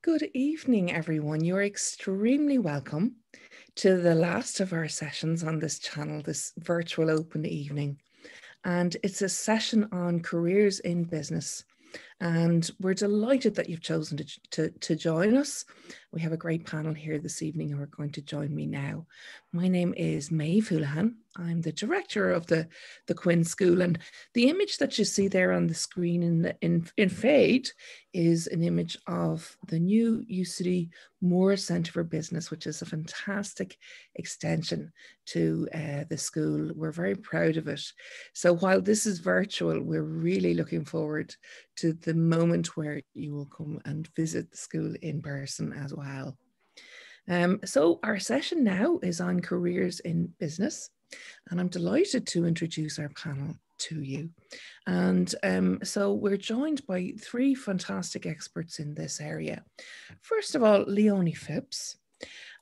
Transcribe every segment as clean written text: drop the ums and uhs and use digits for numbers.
Good evening, everyone. You're extremely welcome to the last of our sessions on this channel, this virtual open evening. And it's a session on careers in business. And we're delighted that you've chosen to join us. We have a great panel here this evening who are going to join me now. My name is Maeve Houlihan. I'm the director of the Quinn School, and the image that you see there on the screen in fade is an image of the new UCD Moore Centre for Business, which is a fantastic extension to the school. We're very proud of it. So while this is virtual, we're really looking forward to the moment where you will come and visit the school in person as well. So our session now is on careers in business, and I'm delighted to introduce our panel to you. And so we're joined by three fantastic experts in this area. First of all, Leonie Phipps.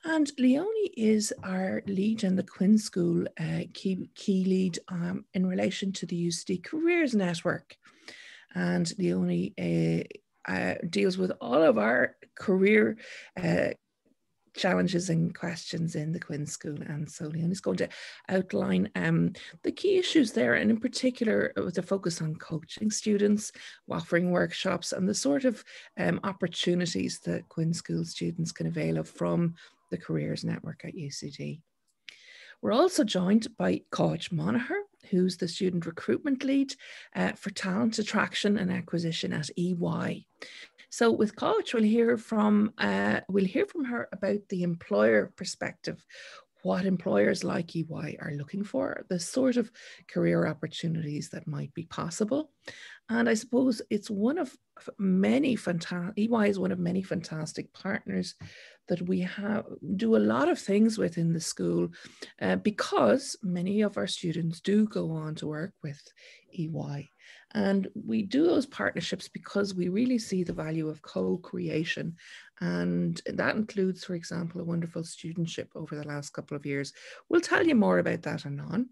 And Leonie is our lead in the Quinn School, key lead in relation to the UCD Careers Network. And Leonie deals with all of our career challenges and questions in the Quinn School. And so Leonie is going to outline the key issues there, and in particular with a focus on coaching students, offering workshops, and the sort of opportunities that Quinn School students can avail of from the Careers Network at UCD. We're also joined by Coach Monagher, who's the student recruitment lead for talent attraction and acquisition at EY. So with Coach, we'll hear from her about the employer perspective, what employers like EY are looking for, the sort of career opportunities that might be possible. And I suppose it's one of many EY is one of many fantastic partners that we do a lot of things with in the school because many of our students do go on to work with EY. And we do those partnerships because we really see the value of co-creation. And that includes, for example, a wonderful studentship over the last couple of years. We'll tell you more about that anon.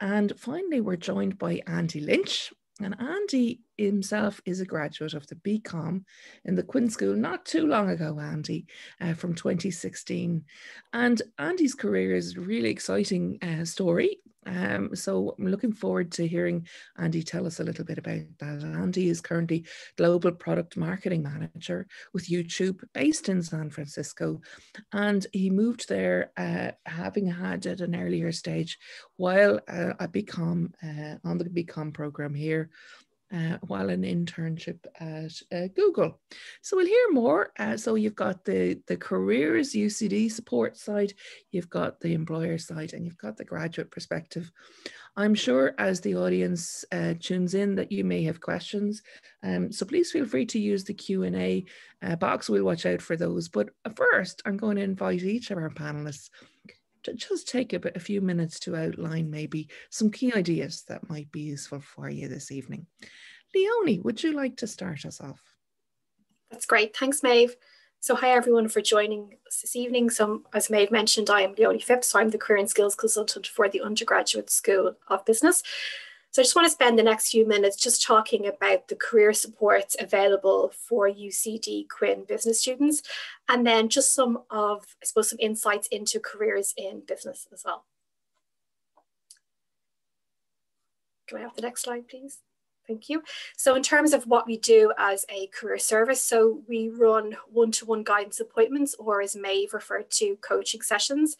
And finally, we're joined by Andy Lynch. And Andy himself is a graduate of the BCom in the Quinn School not too long ago, Andy, from 2016. And Andy's career is a really exciting story. So I'm looking forward to hearing Andy tell us a little bit about that. Andy is currently Global Product Marketing Manager with YouTube based in San Francisco. And he moved there having had at an earlier stage while at BCom, on the BCom program here, while an internship at Google. So we'll hear more. So you've got the careers UCD support side, you've got the employer side, and you've got the graduate perspective. I'm sure as the audience tunes in that you may have questions. So please feel free to use the Q&A box. We'll watch out for those. But first, I'm going to invite each of our panelists to just take a few minutes to outline maybe some key ideas that might be useful for you this evening. Leonie, would you like to start us off? That's great. Thanks, Maeve. So hi, everyone, for joining us this evening. So as Maeve mentioned, I am Leonie Phipps. So I'm the Career and Skills Consultant for the Undergraduate School of Business. So I just want to spend the next few minutes just talking about the career supports available for UCD Quinn business students, and then just some insights into careers in business as well. Can I have the next slide, please? Thank you. So in terms of what we do as a career service, so we run one-to-one guidance appointments, or as Maeve referred to, coaching sessions.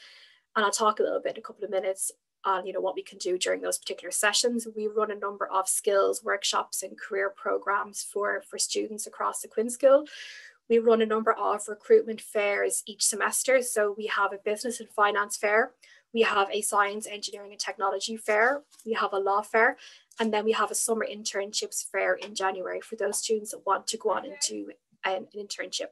And I'll talk a little bit in a couple of minutes on what we can do during those particular sessions. We run a number of skills workshops and career programs for students across the Quinn School. We run a number of recruitment fairs each semester. So we have a business and finance fair, we have a science, engineering and technology fair, we have a law fair, and then we have a summer internships fair in January for those students that want to go on into an internship.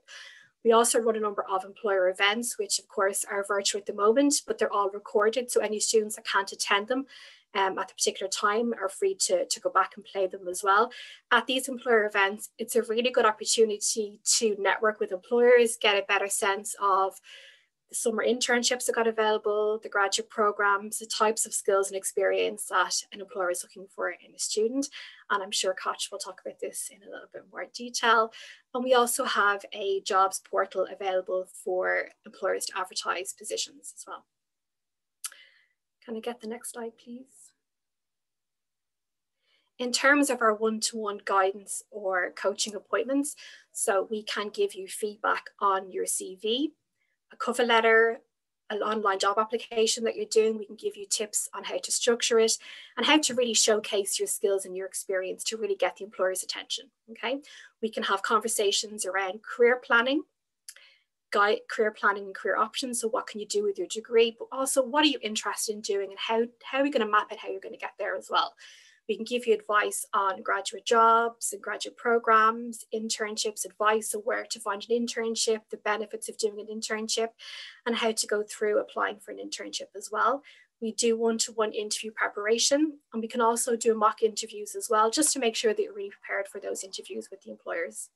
We also run a number of employer events, which of course are virtual at the moment, but they're all recorded. So any students that can't attend them at the particular time are free to go back and play them as well. At these employer events, it's a really good opportunity to network with employers, get a better sense of the summer internships that got available, the graduate programs, the types of skills and experience that an employer is looking for in a student. And I'm sure Koch will talk about this in a little bit more detail. And we also have a jobs portal available for employers to advertise positions as well. Can I get the next slide, please? In terms of our one-to-one guidance or coaching appointments, so we can give you feedback on your CV, a cover letter, an online job application that you're doing. We can give you tips on how to structure it and how to really showcase your skills and your experience to really get the employer's attention, okay? We can have conversations around career planning, career planning and career options. So what can you do with your degree, but also what are you interested in doing and how are we going to map it, how you're going to get there as well. We can give you advice on graduate jobs and graduate programs, internships, advice on where to find an internship, the benefits of doing an internship, and how to go through applying for an internship as well. We do one-to-one interview preparation, and we can also do mock interviews as well, just to make sure that you're really prepared for those interviews with the employers.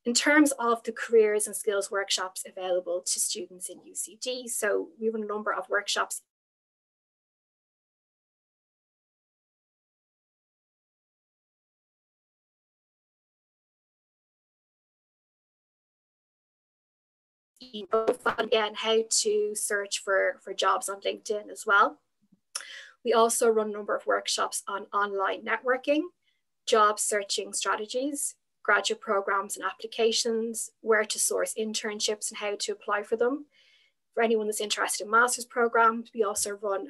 In terms of the careers and skills workshops available to students in UCD, so we run a number of workshops again, how to search for jobs on LinkedIn as well. We also run a number of workshops on online networking, job searching strategies, graduate programs and applications, where to source internships and how to apply for them. For anyone that's interested in master's programs, we also run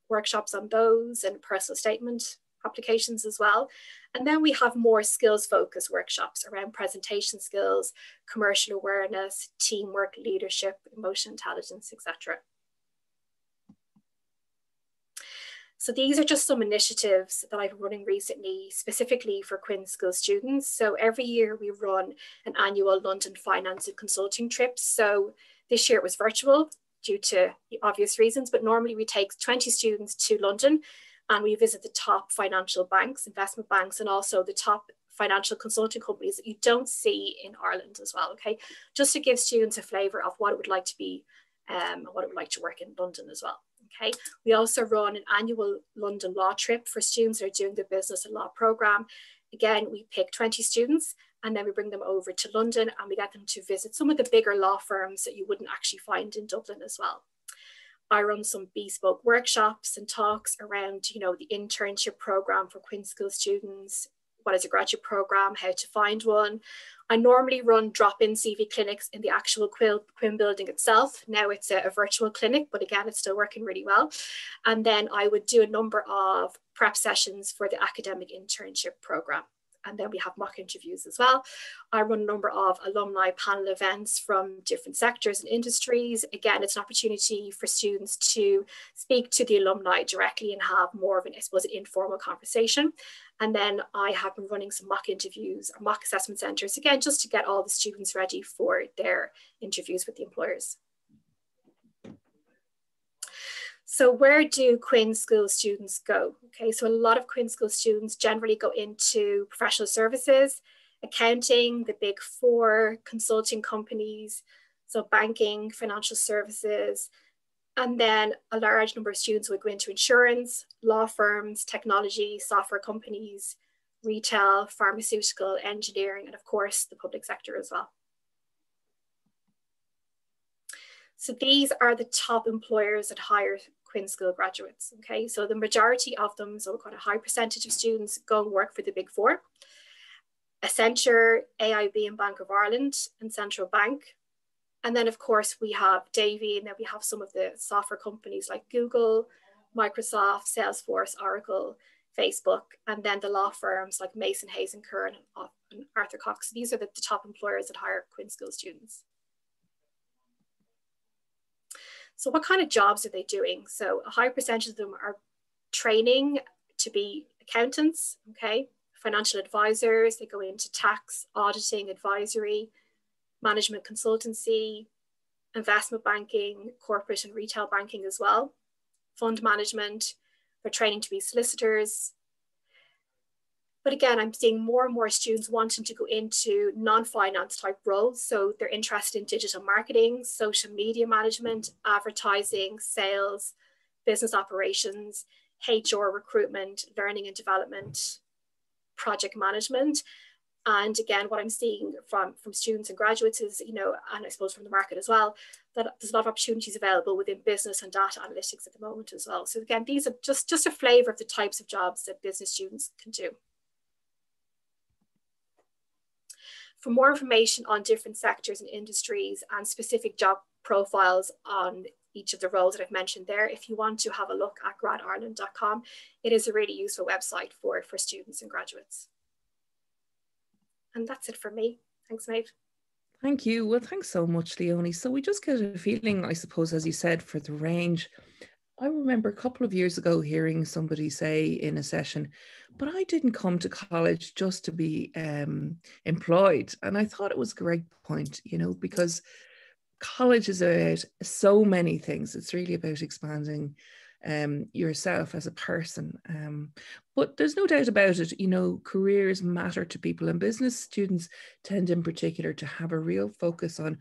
workshops on those and personal statement applications as well. And then we have more skills focused workshops around presentation skills, commercial awareness, teamwork, leadership, emotional intelligence, etc. So these are just some initiatives that I've been running recently, specifically for Quinn School students. So every year we run an annual London finance and consulting trip. So this year it was virtual due to obvious reasons, but normally we take 20 students to London and we visit the top financial banks, investment banks, and also the top financial consulting companies that you don't see in Ireland as well, okay? Just to give students a flavour of what it would like to be and what it would like to work in London as well, okay? We also run an annual London law trip for students that are doing the business and law programme. Again, we pick 20 students and then we bring them over to London and we get them to visit some of the bigger law firms that you wouldn't actually find in Dublin as well. I run some bespoke workshops and talks around, you know, the internship program for Quinn School students, what is a graduate program, how to find one. I normally run drop-in CV clinics in the actual Quinn building itself. Now it's a virtual clinic, but again, it's still working really well. And then I would do a number of prep sessions for the academic internship program. And then we have mock interviews as well. I run a number of alumni panel events from different sectors and industries. Again, it's an opportunity for students to speak to the alumni directly and have more of an, I suppose, an informal conversation. And then I have been running some mock interviews or mock assessment centres, again, just to get all the students ready for their interviews with the employers. So where do Quinn School students go? Okay, so a lot of Quinn School students generally go into professional services, accounting, the big four, consulting companies, so banking, financial services, and then a large number of students would go into insurance, law firms, technology, software companies, retail, pharmaceutical, engineering, and of course, the public sector as well. So these are the top employers that hire Quinn School graduates, okay? So the majority of them, so quite a high percentage of students go and work for the big four. Accenture, AIB and Bank of Ireland and Central Bank. And then of course we have Davy, and then we have some of the software companies like Google, Microsoft, Salesforce, Oracle, Facebook, and then the law firms like Mason, Hayes and Curran and Arthur Cox. These are the top employers that hire Quinn School students. So what kind of jobs are they doing? So a high percentage of them are training to be accountants, okay? Financial advisors, they go into tax, auditing, advisory, management consultancy, investment banking, corporate and retail banking as well, fund management, they're training to be solicitors, But again, I'm seeing more and more students wanting to go into non-finance type roles. So they're interested in digital marketing, social media management, advertising, sales, business operations, HR recruitment, learning and development, project management. And again, what I'm seeing from students and graduates is, you know, and I suppose from the market as well, that there's a lot of opportunities available within business and data analytics at the moment as well. So again, these are just a flavour of the types of jobs that business students can do. For more information on different sectors and industries and specific job profiles on each of the roles that I've mentioned there, if you want to have a look at gradireland.com, it is a really useful website for students and graduates. And that's it for me. Thanks, Maeve. Thank you. Well, thanks so much, Leonie. So we just get a feeling, I suppose, as you said, for the range. I remember a couple of years ago hearing somebody say in a session, but I didn't come to college just to be employed. And I thought it was a great point, you know, because college is about so many things. It's really about expanding yourself as a person. But there's no doubt about it, you know, careers matter to people, and business students tend in particular to have a real focus on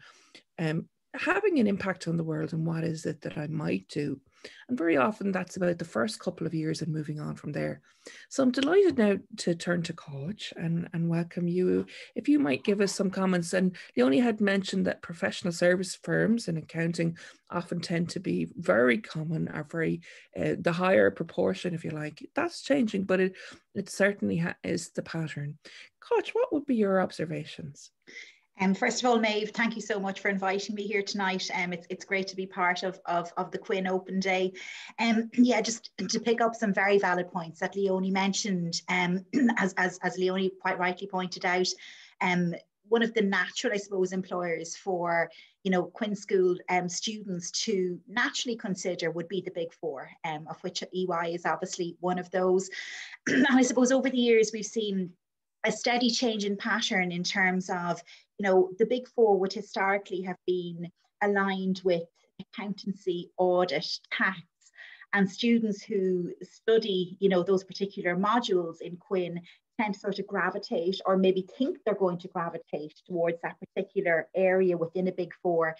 having an impact on the world and what is it that I might do. And very often that's about the first couple of years and moving on from there. So I'm delighted now to turn to Coach and welcome you. If you might give us some comments. And Leonie had mentioned that professional service firms in accounting often tend to be very common, are very, the higher proportion, if you like. That's changing, but it certainly is the pattern. Coach, what would be your observations? First of all, Maeve, thank you so much for inviting me here tonight. It's great to be part of the Quinn Open Day. Yeah, just to pick up some very valid points that Leonie mentioned, as Leonie quite rightly pointed out, one of the natural, I suppose, employers for, you know, Quinn School students to naturally consider would be the Big Four, of which EY is obviously one of those. And I suppose over the years we've seen a steady change in pattern in terms of, you know, the Big Four would historically have been aligned with accountancy, audit, tax, and students who study, you know, those particular modules in Quinn tend to sort of gravitate, or maybe think they're going to gravitate towards that particular area within a Big Four.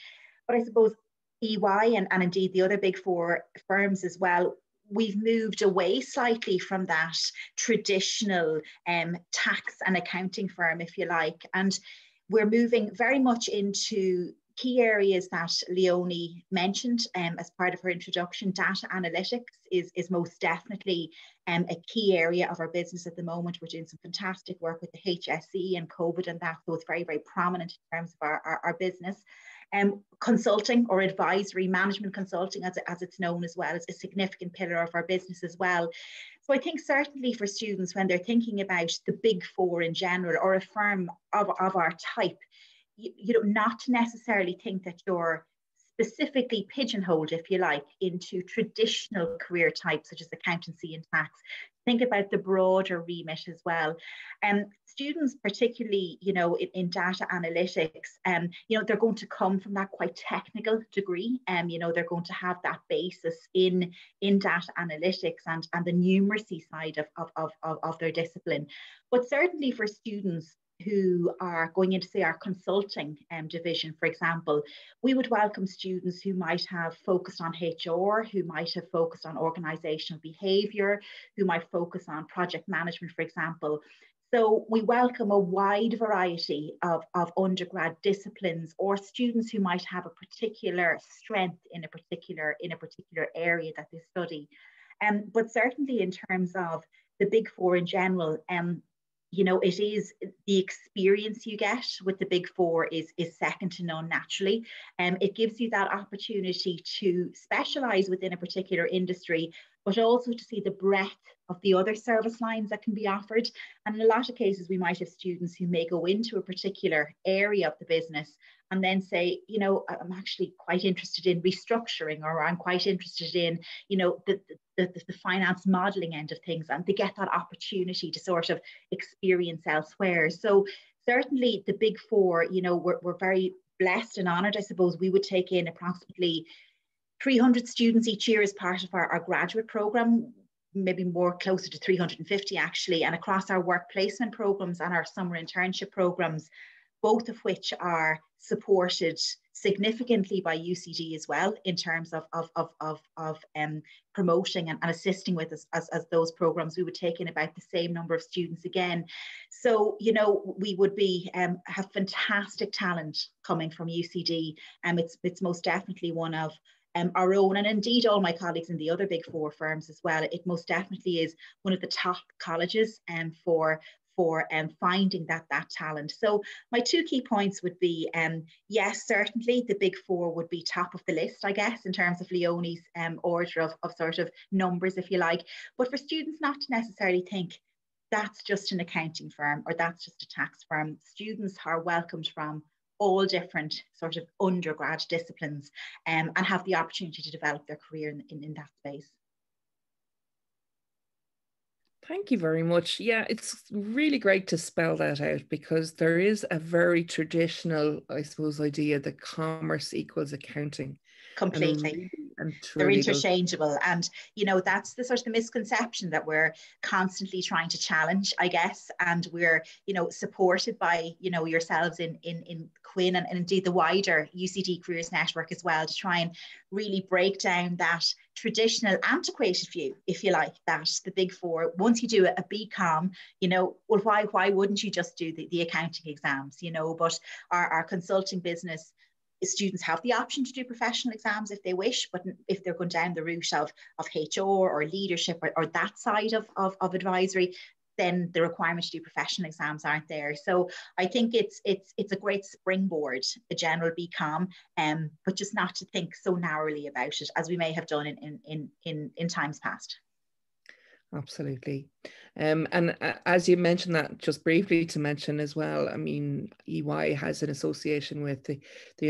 But I suppose EY and indeed the other Big Four firms as well, we've moved away slightly from that traditional tax and accounting firm, if you like, and we're moving very much into key areas that Leonie mentioned as part of her introduction. Data analytics is most definitely a key area of our business at the moment. We're doing some fantastic work with the HSE and COVID and that, so it's very, very prominent in terms of our business. Consulting or advisory, management consulting as it's known as well, is a significant pillar of our business as well. So I think certainly for students when they're thinking about the Big Four in general, or a firm of our type, you know, not to necessarily think that you're specifically pigeonholed, if you like, into traditional career types such as accountancy and tax. Think about the broader remit as well. Students, particularly, you know, in data analytics, you know, they're going to come from that quite technical degree. You know, they're going to have that basis in data analytics and the numeracy side of their discipline. But certainly for students who are going into, say, our consulting division, for example, we would welcome students who might have focused on HR, who might have focused on organizational behavior, who might focus on project management, for example. So we welcome a wide variety of undergrad disciplines, or students who might have a particular strength in a particular area that they study. But certainly in terms of the Big Four in general, you know, it is the experience you get with the Big Four is second to none naturally. It gives you that opportunity to specialize within a particular industry, but also to see the breadth of the other service lines that can be offered. And in a lot of cases, we might have students who may go into a particular area of the business and then say, you know, I'm actually quite interested in restructuring, or I'm quite interested in, you know, the finance modeling end of things, and they get that opportunity to sort of experience elsewhere. So certainly the Big Four, you know, we're very blessed and honoured. I suppose we would take in approximately 300 students each year as part of our graduate programme. maybe more closer to 350 actually, and across our work placement programs and our summer internship programs, both of which are supported significantly by UCD as well in terms of promoting and assisting with us as those programs. We would take in about the same number of students again. So, you know, we would be have fantastic talent coming from UCD, and it's most definitely one of our own, and indeed all my colleagues in the other big four firms as well. It most definitely is one of the top colleges for finding that talent. So my two key points would be, yes, certainly the big four would be top of the list, I guess, in terms of Leonie's order of sort of numbers, if you like. But for students not to necessarily think that's just an accounting firm or that's just a tax firm. Students are welcomed from all different sort of undergrad disciplines and have the opportunity to develop their career in that space. Thank you very much. Yeah, it's really great to spell that out, because there is a very traditional, I suppose, idea that commerce equals accounting. Completely. They're interchangeable. And, you know, that's the sort of the misconception that we're constantly trying to challenge, I guess. And we're, you know, supported by, you know, yourselves in Quinn and indeed the wider UCD Careers Network as well, to try and really break down that traditional antiquated view, if you like, that the big four, once you do a BCom, you know, well, why wouldn't you just do the accounting exams, you know? But our consulting business, students have the option to do professional exams if they wish, but if they're going down the route of HR or leadership or that side of advisory, then the requirement to do professional exams aren't there. So I think it's a great springboard, a general BCom, but just not to think so narrowly about it as we may have done in times past. Absolutely. And as you mentioned that, just briefly to mention as well, I mean, EY has an association with the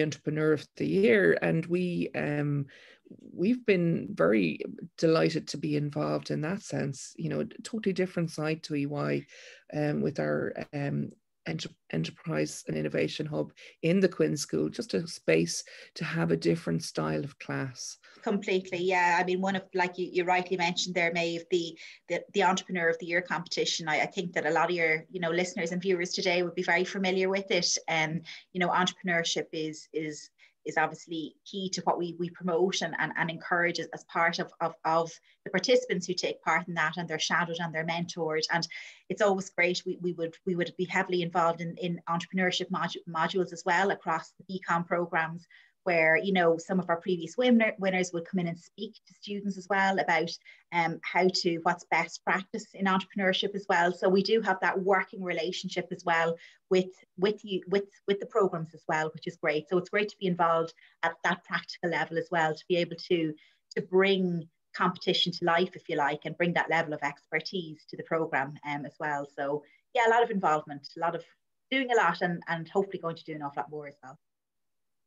Entrepreneur of the Year, and we've been very delighted to be involved in that sense. You know, a totally different side to EY with our Enterprise and Innovation Hub in the Quinn School, just a space to have a different style of class. Completely, yeah. I mean, one of, like you rightly mentioned there, Maeve, the Entrepreneur of the Year competition. I think that a lot of your, you know, listeners and viewers today would be very familiar with it. And you know, entrepreneurship is obviously key to what we promote and encourage as part of the participants who take part in that, and they're shadowed and they're mentored. And it's always great. We would be heavily involved in entrepreneurship modules as well across the BCom programs, where, you know, some of our previous winners would come in and speak to students as well about what's best practice in entrepreneurship as well. So we do have that working relationship as well with the programs as well, which is great. So it's great to be involved at that practical level as well, to be able to bring competition to life, if you like, and bring that level of expertise to the program as well. So yeah, a lot of involvement, doing a lot, and hopefully going to do an awful lot more as well.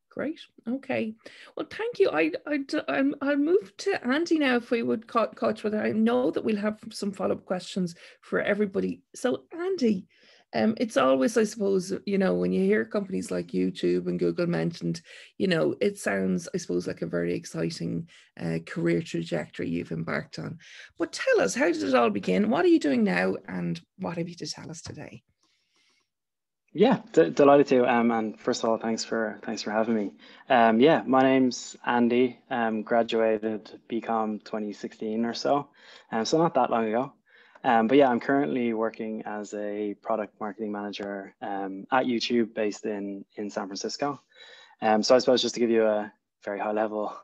Great. Okay. Well, thank you. I'll move to Andy now, if we would, Coach, whether I know that we'll have some follow-up questions for everybody. So Andy, it's always, I suppose, you know, when you hear companies like YouTube and Google mentioned, you know, it sounds, I suppose, like a very exciting career trajectory you've embarked on. But tell us, how did it all begin? What are you doing now, and what have you to tell us today? Yeah, delighted to. And first of all, thanks for having me. Yeah, my name's Andy. Graduated BCom 2016 or so, so not that long ago. But yeah, I'm currently working as a product marketing manager at YouTube, based in San Francisco. So I suppose just to give you a very high level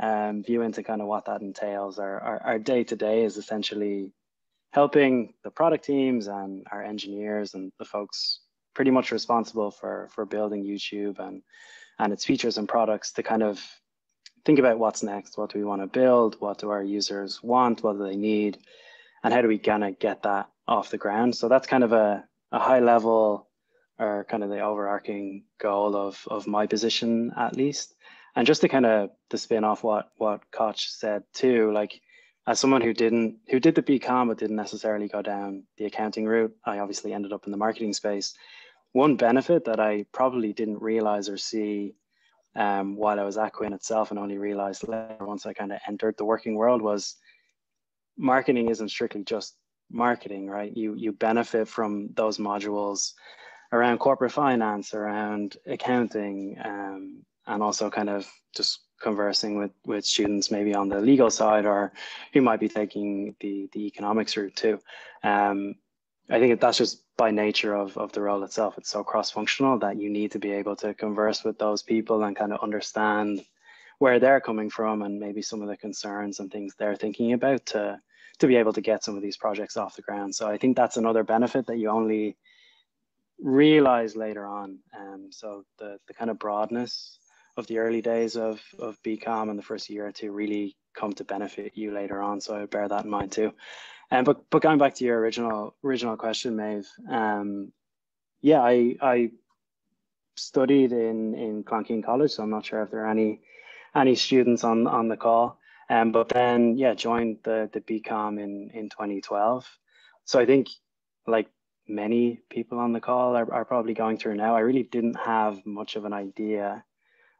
view into kind of what that entails, our day to day is essentially helping the product teams and our engineers and the folks pretty much responsible for building YouTube and its features and products to kind of think about what's next. What do we want to build? What do our users want? What do they need? And how do we kind of get that off the ground? So that's kind of a high level, or kind of the overarching goal of my position, at least. And just to kind of to spin off what Koch said too, like, as someone who did the BCom but didn't necessarily go down the accounting route, I obviously ended up in the marketing space. One benefit that I probably didn't realize or see while I was at Quinn itself, and only realized later once I kind of entered the working world, was marketing isn't strictly just marketing, right? You benefit from those modules around corporate finance, around accounting, and also kind of just conversing with students maybe on the legal side, or who might be taking the economics route too. I think that's just by nature of the role itself. It's so cross-functional that you need to be able to converse with those people and kind of understand where they're coming from and maybe some of the concerns and things they're thinking about to be able to get some of these projects off the ground. So I think that's another benefit that you only realize later on. So the kind of broadness of the early days of BCom and the first year or two really come to benefit you later on. So I bear that in mind too. But going back to your original question, Maeve, yeah, I studied in Clonkeene College, so I'm not sure if there are any students on the call. But then, yeah, joined the BCom in 2012. So I think, like many people on the call are probably going through now, I really didn't have much of an idea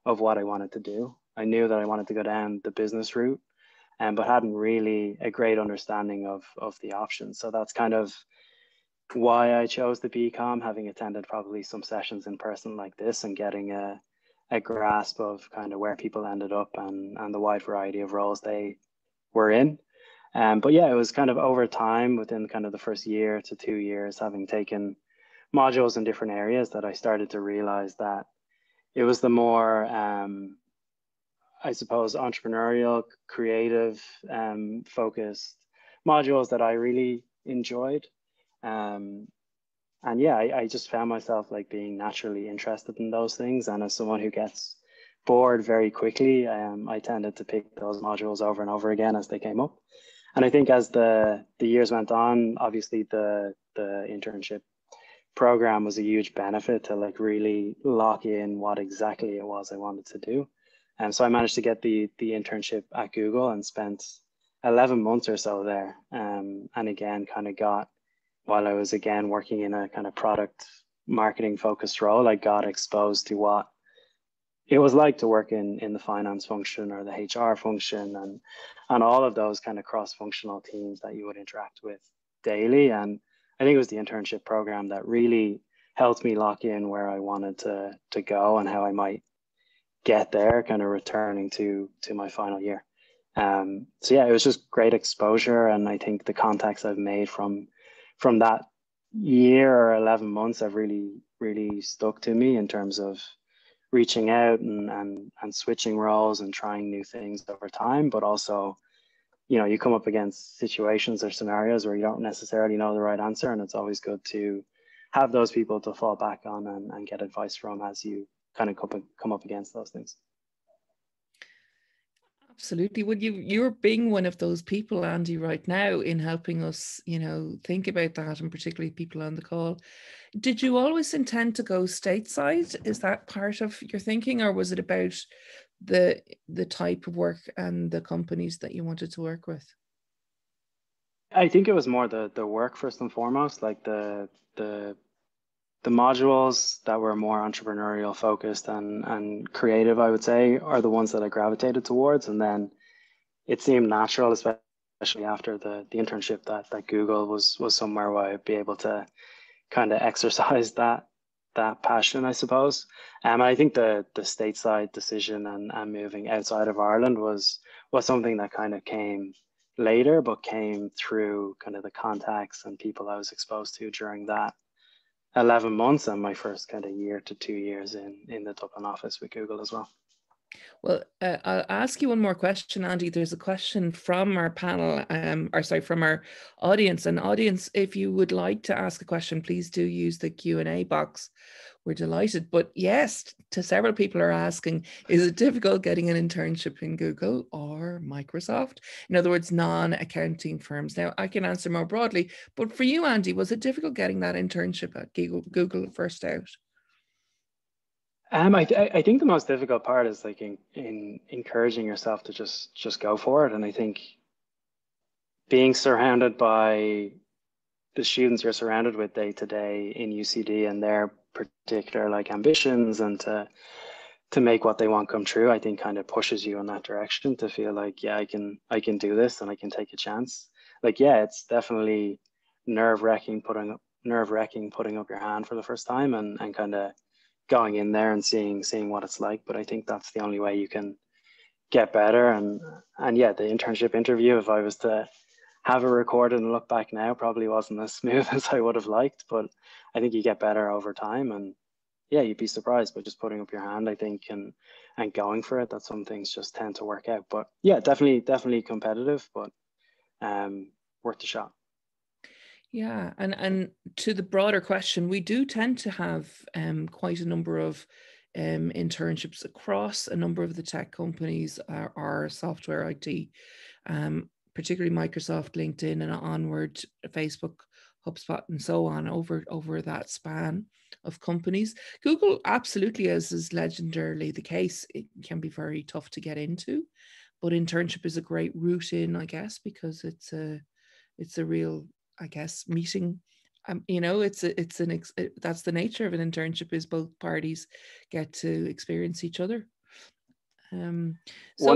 of what I wanted to do. I knew that I wanted to go down the business route, but hadn't really a great understanding of the options. So that's kind of why I chose the BCom, having attended probably some sessions in person like this and getting a grasp of kind of where people ended up and the wide variety of roles they were in. But yeah, it was kind of over time, within kind of the first year to 2 years, having taken modules in different areas, that I started to realize that it was the more, I suppose, entrepreneurial, creative, focused modules that I really enjoyed. And yeah, I just found myself like being naturally interested in those things. And as someone who gets bored very quickly, I tended to pick those modules over and over again as they came up. And I think as the years went on, obviously the internship program was a huge benefit to like really lock in what exactly it was I wanted to do. And so I managed to get the internship at Google and spent 11 months or so there. And again, kind of got, while I was again working in a kind of product marketing focused role, I got exposed to what it was like to work in the finance function or the HR function and all of those kind of cross-functional teams that you would interact with daily. And I think it was the internship program that really helped me lock in where I wanted to go and how I might get there, kind of returning to my final year. So yeah, it was just great exposure. And I think the contacts I've made from that year or 11 months have really stuck to me in terms of reaching out and switching roles and trying new things over time. But also, you know, you come up against situations or scenarios where you don't necessarily know the right answer. And it's always good to have those people to fall back on and get advice from as you kind of come up against those things. Absolutely. Well, you're being one of those people, Andy, right now in helping us, you know, think about that, and particularly people on the call. Did you always intend to go stateside? Is that part of your thinking, or was it about the type of work and the companies that you wanted to work with? I think it was more the work first and foremost, like the modules that were more entrepreneurial focused and creative, I would say, are the ones that I gravitated towards. And then it seemed natural, especially after the internship, that Google was somewhere where I'd be able to kind of exercise that passion, I suppose. And I think the stateside decision and moving outside of Ireland was something that kind of came later, but came through kind of the contacts and people I was exposed to during that 11 months and my first kind of year to 2 years in the Dublin office with Google as well. Well, I'll ask you one more question, Andy. There's a question from our panel, from our audience. And audience, if you would like to ask a question, please do use the Q&A box. We're delighted. But yes, to several people are asking, is it difficult getting an internship in Google or Microsoft? In other words, non-accounting firms. Now, I can answer more broadly, but for you, Andy, was it difficult getting that internship at Google first out? I think the most difficult part is like in encouraging yourself to just go for it. And I think being surrounded by the students you're surrounded with day to day in UCD and their particular like ambitions and to make what they want come true, I think kind of pushes you in that direction to feel like, yeah, I can do this and I can take a chance. like, yeah, it's definitely nerve-wracking putting up your hand for the first time, and kind of going in there and seeing what it's like. But I think that's the only way you can get better. And yeah, the internship interview, if I was to have it recorded and look back now, probably wasn't as smooth as I would have liked, but I think you get better over time. And yeah, you'd be surprised by just putting up your hand, I think, and going for it, that some things just tend to work out. But yeah, definitely competitive, but worth a shot. Yeah, and to the broader question, we do tend to have quite a number of internships across a number of the tech companies, our software IT, particularly Microsoft, LinkedIn, and onward, Facebook, HubSpot, and so on, over that span of companies. Google absolutely, as is legendarily the case, it can be very tough to get into, but internship is a great route in, I guess, because it's a real, I guess, meeting. You know, that's the nature of an internship, is both parties get to experience each other. One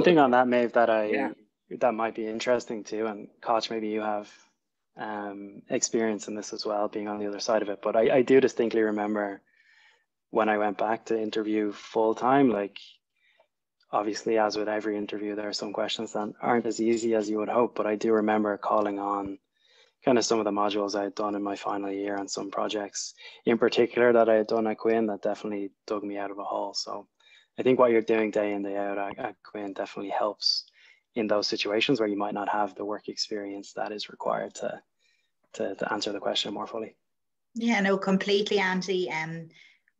thing on that, Maeve, that might be interesting too, and Koch, maybe you have experience in this as well, being on the other side of it. But I do distinctly remember when I went back to interview full time, like, obviously, as with every interview, there are some questions that aren't as easy as you would hope. But I do remember calling on kind of some of the modules I had done in my final year and some projects in particular that I had done at Quinn that definitely dug me out of a hole. So I think what you're doing day in, day out at Quinn definitely helps in those situations where you might not have the work experience that is required to answer the question more fully. Yeah, no, completely, Andy.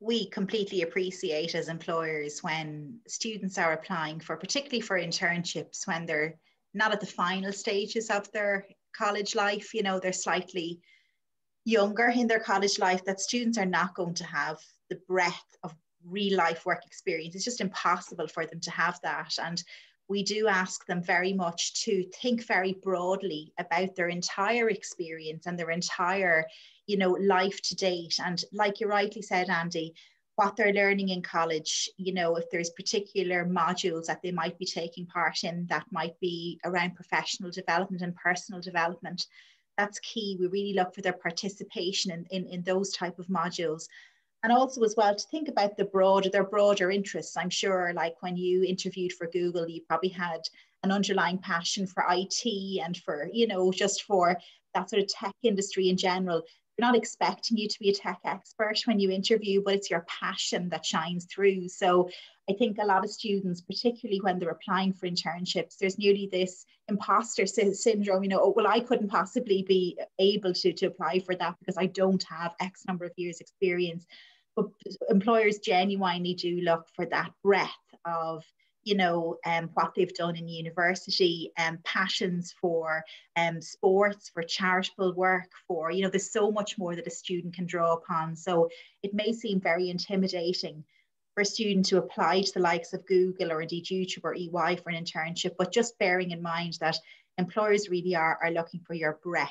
We completely appreciate as employers when students are applying for, particularly for internships, when they're not at the final stages of their college life, you know, they're slightly younger in their college life, that students are not going to have the breadth of real life work experience. It's just impossible for them to have that. And we do ask them very much to think very broadly about their entire experience and their entire, you know, life to date. And like you rightly said, Andy, what they're learning in college, you know, if there's particular modules that they might be taking part in that might be around professional development and personal development, that's key. We really look for their participation in those type of modules. And also as well to think about their broader interests. I'm sure, like when you interviewed for Google, you probably had an underlying passion for IT and for, you know, just for that sort of tech industry in general. They're not expecting you to be a tech expert when you interview, but it's your passion that shines through. So I think a lot of students, particularly when they're applying for internships, there's nearly this imposter syndrome, you know, oh, well, I couldn't possibly be able to apply for that because I don't have X number of years experience. But employers genuinely do look for that breadth of, you know, what they've done in university, passions for sports, for charitable work, for, you know, there's so much more that a student can draw upon. So it may seem very intimidating for a student to apply to the likes of Google or indeed YouTube or EY for an internship, but just bearing in mind that employers really are looking for your breadth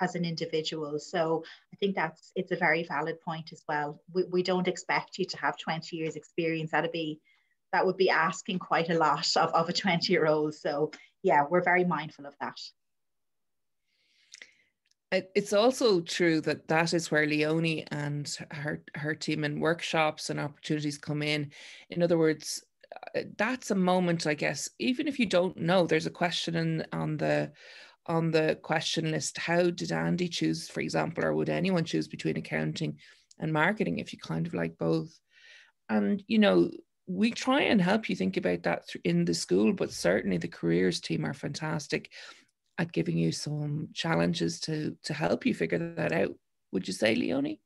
as an individual. So I think it's a very valid point as well. We don't expect you to have 20 years experience. That would be asking quite a lot of a 20-year-old. So yeah, we're very mindful of that. It's also true that is where Leonie and her team and workshops and opportunities come in. In other words, that's a moment, I guess, even if you don't know, there's a question on the question list. How did Andy choose, for example, or would anyone choose between accounting and marketing if you kind of like both? And, you know, we try and help you think about that in the school, but certainly the careers team are fantastic at giving you some challenges to help you figure that out. Would you say, Leonie?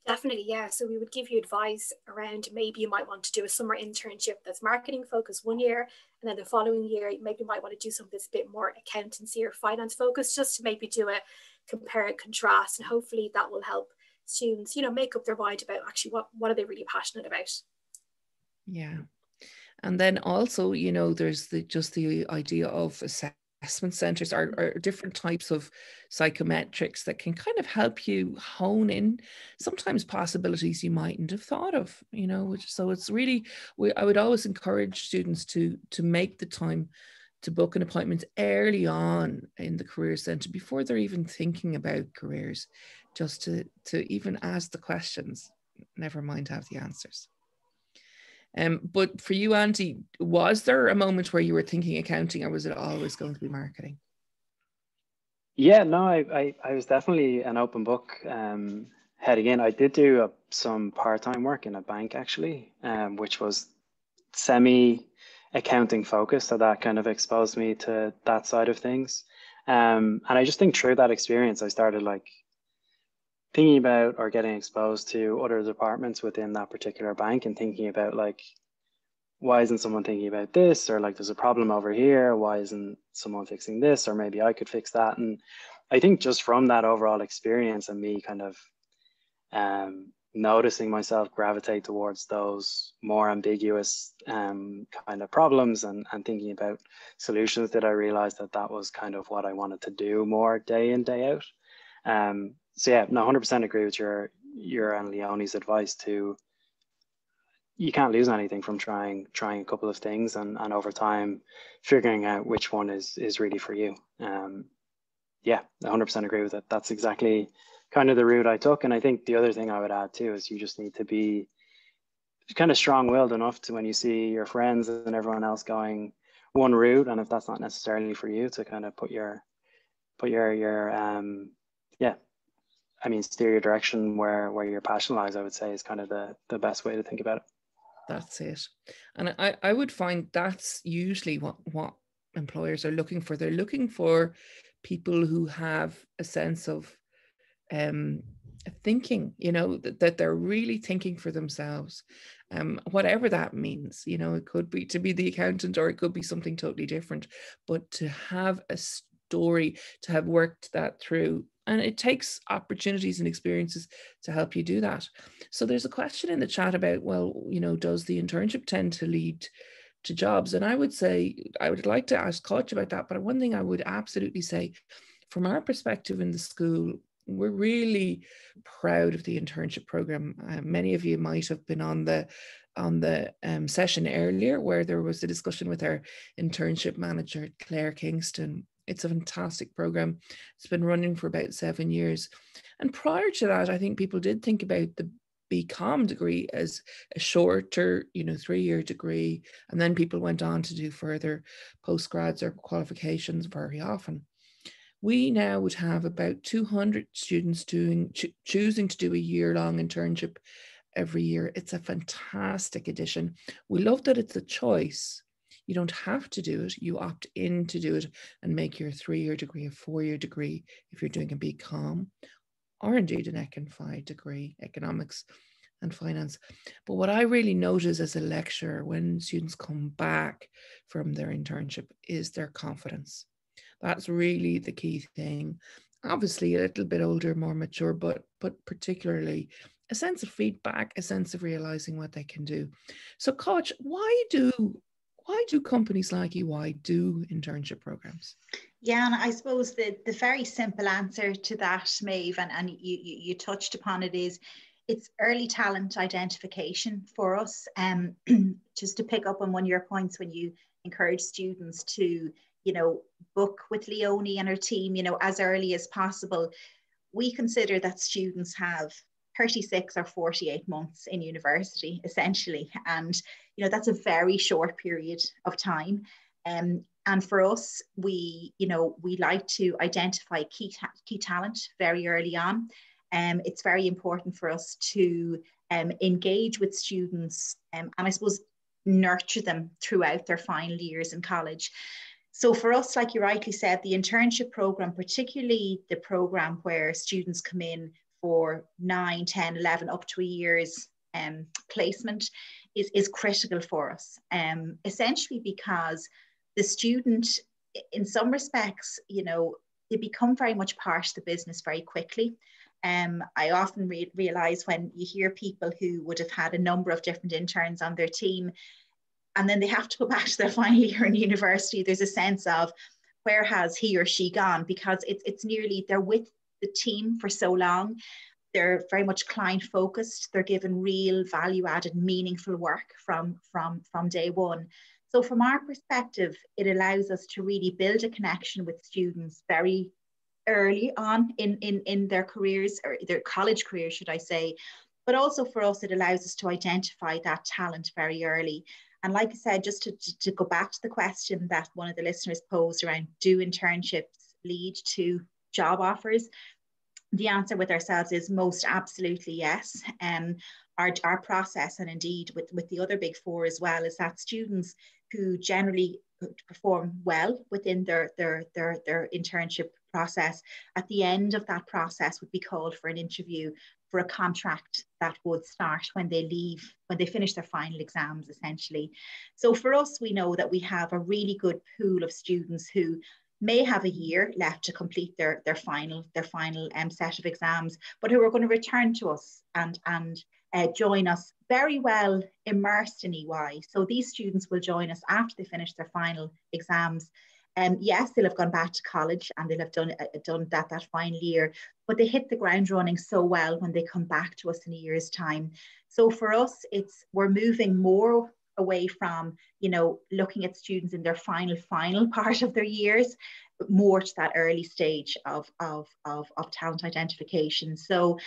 Definitely, yeah. So we would give you advice around maybe you might want to do a summer internship that's marketing focused 1 year, and then the following year maybe you might want to do something that's a bit more accountancy or finance focused, just to maybe do a compare and contrast, and hopefully that will help students, you know, make up their mind about actually what are they really passionate about. Yeah. And then also, you know, there's the idea of assessment centers or different types of psychometrics that can kind of help you hone in sometimes possibilities you mightn't have thought of, you know. So it's really, I would always encourage students to make the time to book an appointment early on in the career centre before they're even thinking about careers, just to even ask the questions, never mind have the answers. But for you, Andy, was there a moment where you were thinking accounting, or was it always going to be marketing? Yeah, no, I was definitely an open book heading in. I did do some part-time work in a bank actually, which was semi-accounting focused. So that kind of exposed me to that side of things. And I just think through that experience, I started like thinking about or getting exposed to other departments within that particular bank and thinking about like, why isn't someone thinking about this? Or like, there's a problem over here. Why isn't someone fixing this? Or maybe I could fix that. And I think just from that overall experience and me kind of noticing myself gravitate towards those more ambiguous kind of problems and thinking about solutions, that I realized that that was kind of what I wanted to do more day in, day out. So yeah, no, 100% agree with your and Leonie's advice to, you can't lose anything from trying a couple of things and over time figuring out which one is really for you. Yeah, 100% agree with it. That's exactly kind of the route I took. And I think the other thing I would add too is you just need to be kind of strong-willed enough to, when you see your friends and everyone else going one route, and if that's not necessarily for you, to kind of put your steer your direction where your passion lies, I would say, is kind of the best way to think about it. That's it. And I would find that's usually what employers are looking for. They're looking for people who have a sense of thinking, that they're really thinking for themselves, whatever that means. It could be to be the accountant, or it could be something totally different, but to have a story, to have worked that through. And it takes opportunities and experiences to help you do that. So there's a question in the chat about, well, does the internship tend to lead to jobs? And I would say, I would like to ask Coach about that. But one thing I would absolutely say, from our perspective in the school, we're really proud of the internship program. Many of you might have been on the session earlier where there was a discussion with our internship manager, Claire Kingston. It's a fantastic program. It's been running for about 7 years. And prior to that, I think people did think about the BCom degree as a shorter, 3-year degree. And then people went on to do further postgrads or qualifications very often. We now would have about 200 students choosing to do a year-long internship every year. It's a fantastic addition. We love that it's a choice. You don't have to do it. You opt in to do it and make your 3-year degree a 4-year degree if you're doing a BCom, or indeed an Econ Phi degree, economics and finance. But what I really notice as a lecturer when students come back from their internship is their confidence. That's really the key thing. Obviously a little bit older, more mature, but particularly a sense of feedback, a sense of realizing what they can do. So Coach, why do companies like EY do internship programs? Yeah, and I suppose the very simple answer to that, Maeve, and you touched upon it, is it's early talent identification for us. Just to pick up on one of your points when you encourage students to, book with Leonie and her team, as early as possible. We consider that students have 36 or 48 months in university, essentially. And, that's a very short period of time. And for us, we like to identify key talent very early on. It's very important for us to engage with students and I suppose nurture them throughout their final years in college. So for us, like you rightly said, the internship program, particularly the program where students come in for 9, 10, 11, up to a year's placement is critical for us, essentially because the student, in some respects, they become very much part of the business very quickly. I often realize when you hear people who would have had a number of different interns on their team, and then they have to go back to their final year in university, there's a sense of where has he or she gone? Because it's nearly, they're with the team for so long. They're very much client focused. They're given real value added, meaningful work from day one. So from our perspective, it allows us to really build a connection with students very early on in their careers, or their college careers, should I say. But also for us, it allows us to identify that talent very early. And like I said, just to go back to the question that one of the listeners posed around, do internships lead to job offers? The answer with ourselves is most absolutely yes. Our process, and indeed with the other big four as well, is that students who generally perform well within their internship process, at the end of that process would be called for an interview for a contract that would start when they leave, when they finish their final exams, essentially. So for us, we know that we have a really good pool of students who may have a year left to complete their final set of exams, but who are going to return to us and join us very well immersed in EY. So these students will join us after they finish their final exams. Yes, they'll have gone back to college and they'll have done that final year, but they hit the ground running so well when they come back to us in a year's time. So for us, we're moving more away from, looking at students in their final part of their years, but more to that early stage of talent identification. So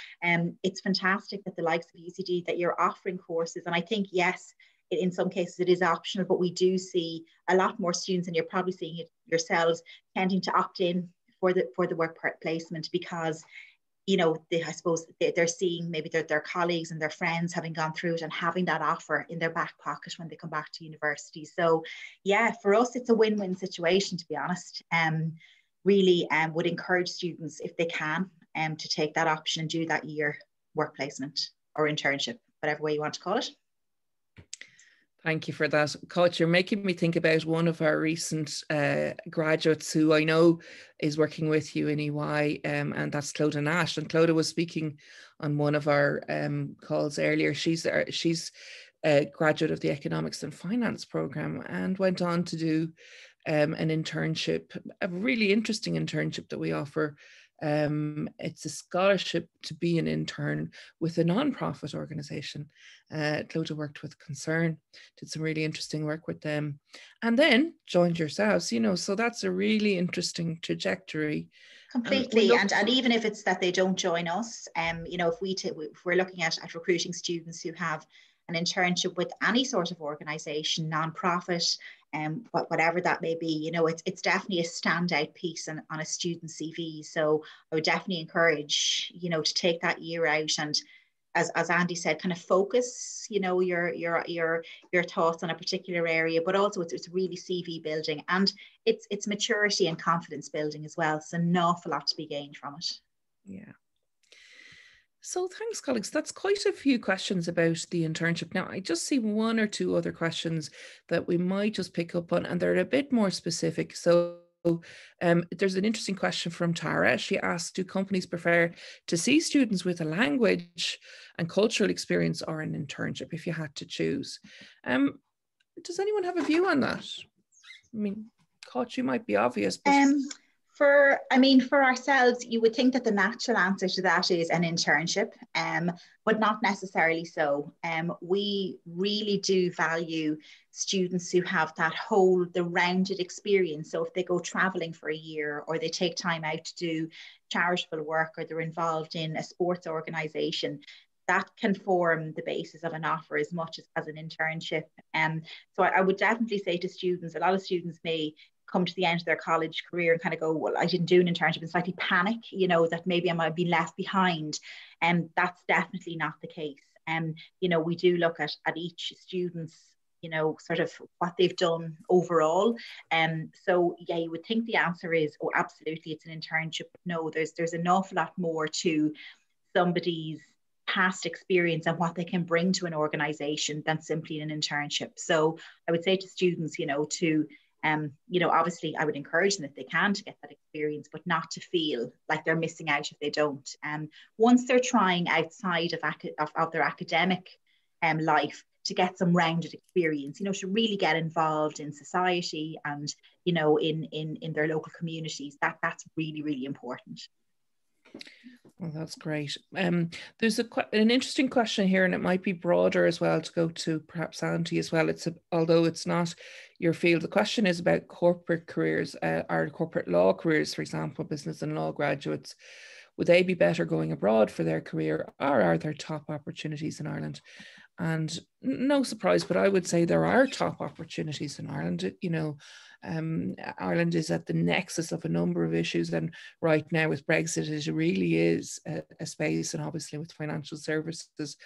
it's fantastic that the likes of UCD, that you're offering courses. And I think, yes, in some cases it is optional, but we do see a lot more students, and you're probably seeing it yourselves, tending to opt in for the work placement, because I suppose they're seeing maybe their colleagues and their friends having gone through it and having that offer in their back pocket when they come back to university. So yeah, for us, it's a win-win situation, to be honest. Really would encourage students, if they can, to take that option and do that year work placement or internship, whatever way you want to call it. Thank you for that, Coach. You're making me think about one of our recent graduates who I know is working with you in EY, and that's Clodagh Nash. And Clodagh was speaking on one of our calls earlier. She's a graduate of the Economics and Finance program and went on to do an internship, a really interesting internship that we offer. It's a scholarship to be an intern with a non-profit organisation. Clodagh worked with Concern, did some really interesting work with them, and then joined yourselves, so that's a really interesting trajectory. Completely. And even if it's that they don't join us, if we're looking at recruiting students who have an internship with any sort of organisation, non-profit, whatever that may be, it's definitely a standout piece on a student CV. So I would definitely encourage, to take that year out and, as Andy said, kind of focus, your thoughts on a particular area, but also it's really CV building, and it's maturity and confidence building as well. So an awful lot to be gained from it. Yeah. So thanks, colleagues. That's quite a few questions about the internship. Now, I just see one or two other questions that we might just pick up on, and they're a bit more specific. So there's an interesting question from Tara. She asked, do companies prefer to see students with a language and cultural experience or an internship if you had to choose? Does anyone have a view on that? I mean, Coach, you might be obvious, but... For ourselves, you would think that the natural answer to that is an internship, but not necessarily so. We really do value students who have the rounded experience. So if they go traveling for a year, or they take time out to do charitable work, or they're involved in a sports organisation, that can form the basis of an offer as much as an internship. So I would definitely say to students, a lot of students may come to the end of their college career and kind of go, well, I didn't do an internship, and slightly panic, that maybe I might be left behind. And that's definitely not the case. We do look at each student's, sort of what they've done overall. So yeah, you would think the answer is, oh, absolutely, it's an internship. But no, there's an awful lot more to somebody's past experience and what they can bring to an organization than simply an internship. So I would say to students, obviously I would encourage them, if they can, to get that experience, but not to feel like they're missing out if they don't. Once they're trying outside of their academic life, to get some rounded experience, to really get involved in society and, in their local communities, that's really, really important. Well, that's great. There's an interesting question here, and it might be broader as well to go to perhaps Andy as well. Although it's not your field, the question is about corporate careers, or corporate law careers, for example, business and law graduates. Would they be better going abroad for their career, or are there top opportunities in Ireland? And no surprise, but I would say there are top opportunities in Ireland. Ireland is at the nexus of a number of issues, and right now with Brexit, it really is a space, and obviously with financial services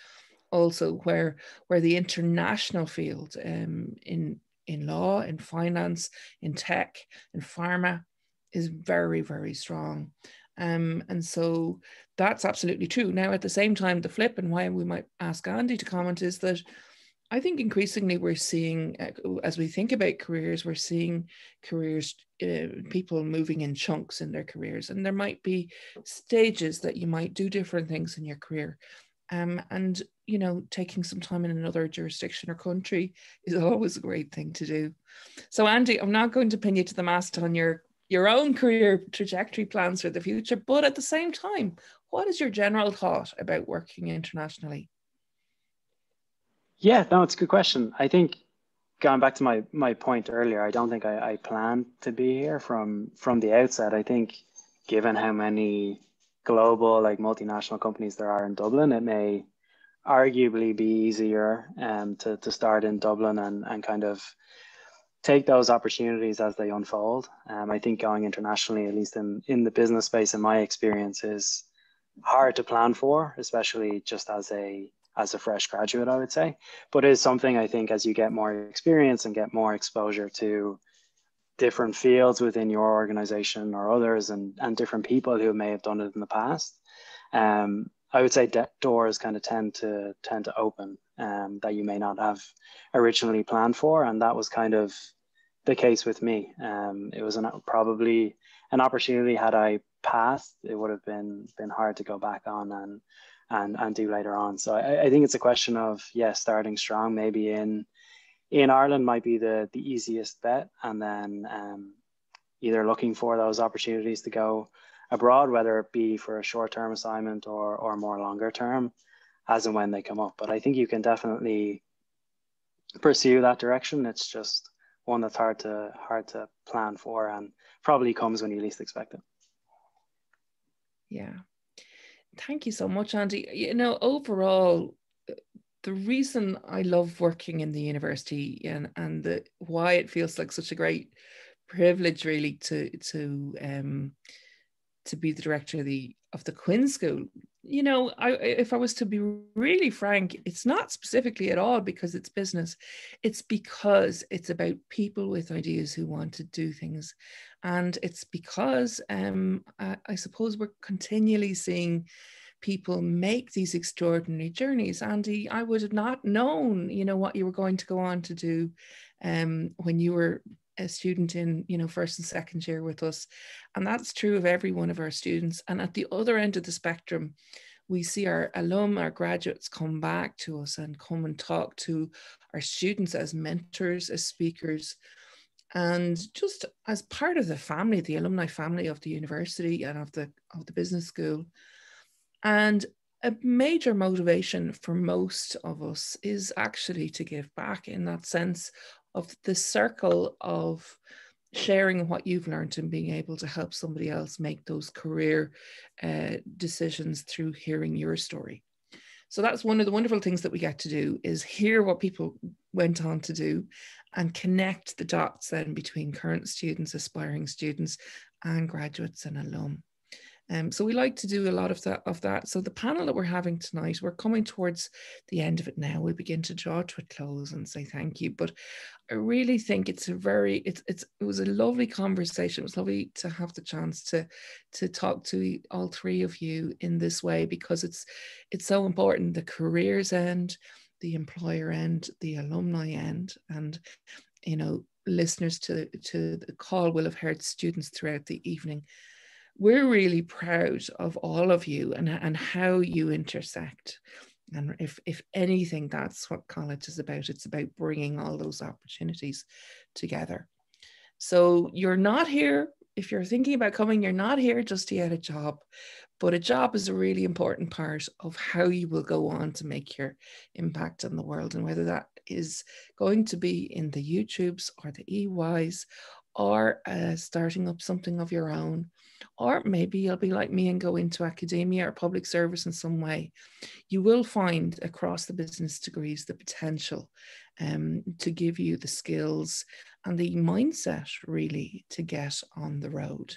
also, where the international field in law, in finance, in tech, in pharma is very, very strong. And so that's absolutely true. Now, at the same time, the flip, and why we might ask Andy to comment, is that I think increasingly we're seeing, as we think about careers, we're seeing careers, people moving in chunks in their careers, and there might be stages that you might do different things in your career. And, taking some time in another jurisdiction or country is always a great thing to do. So, Andy, I'm not going to pin you to the mast on your own career trajectory plans for the future, but at the same time, what is your general thought about working internationally? Yeah, no, it's a good question. I think going back to my point earlier, I don't think I planned to be here from the outset. I think given how many global, like multinational companies there are in Dublin, it may arguably be easier to start in Dublin and kind of take those opportunities as they unfold. I think going internationally, at least in the business space, in my experience, is hard to plan for, especially just as a fresh graduate, I would say. But it is something I think as you get more experience and get more exposure to different fields within your organization or others, and different people who may have done it in the past, I would say doors kind of tend to open that you may not have originally planned for. And that was kind of the case with me. It was probably an opportunity. Had I passed, it would have been hard to go back on and do later on. So I think it's a question of, starting strong, maybe in Ireland might be the easiest bet, and then either looking for those opportunities to go abroad, whether it be for a short-term assignment or more longer term, as and when they come up. But I think you can definitely pursue that direction. It's just one that's hard to plan for, and probably comes when you least expect it. Yeah. Thank you so much, Andy. Overall, the reason I love working in the university and why it feels like such a great privilege really to be the director of the Quinn School. If I was to be really frank, it's not specifically at all because it's business. It's because it's about people with ideas who want to do things. And it's because I suppose we're continually seeing people make these extraordinary journeys. Andy, I would have not known, what you were going to go on to do when you were a student in, first and second year with us. And that's true of every one of our students. And at the other end of the spectrum, we see our alum, our graduates come back to us and come and talk to our students as mentors, as speakers, and just as part of the family, the alumni family of the university and of the business school. And a major motivation for most of us is actually to give back, in that sense of the circle of sharing what you've learned and being able to help somebody else make those career decisions through hearing your story. So that's one of the wonderful things that we get to do, is hear what people went on to do and connect the dots then between current students, aspiring students, and graduates and alum. So we like to do a lot of that. So the panel that we're having tonight, we're coming towards the end of it now. We'll begin to draw to a close and say thank you. But I really think it was a lovely conversation. It was lovely to have the chance to talk to all three of you in this way, because it's so important, the careers end, the employer end, the alumni end. And listeners to the call will have heard students throughout the evening. We're really proud of all of you and how you intersect. And if anything, that's what college is about. It's about bringing all those opportunities together. So you're not here, if you're thinking about coming, you're not here just to get a job, But a job is a really important part of how you will go on to make your impact on the world, and whether that is going to be in the YouTubes or the EYs, or starting up something of your own, or maybe you'll be like me and go into academia or public service in some way. You will find across the business degrees the potential to give you the skills and the mindset really to get on the road.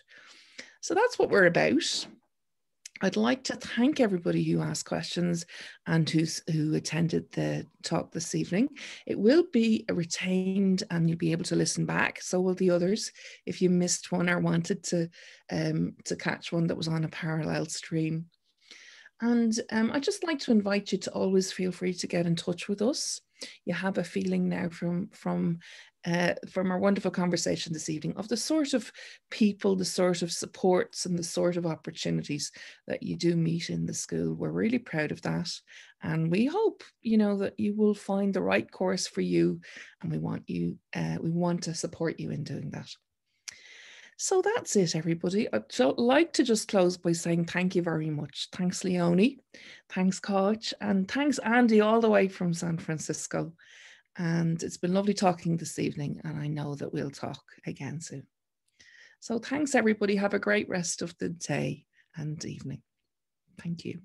So that's what we're about. I'd like to thank everybody who asked questions and who attended the talk this evening. It will be retained and you'll be able to listen back. So will the others. If you missed one or wanted to catch one that was on a parallel stream. And I'd just like to invite you to always feel free to get in touch with us. You have a feeling now from our wonderful conversation this evening of the sort of people, the sort of supports and the sort of opportunities that you do meet in the school. We're really proud of that. And we hope, that you will find the right course for you. And we want to support you in doing that. So that's it, everybody. I'd like to just close by saying thank you very much. Thanks, Leonie. Thanks, Coach. And thanks, Andy, all the way from San Francisco. And it's been lovely talking this evening. And I know that we'll talk again soon. So thanks, everybody. Have a great rest of the day and evening. Thank you.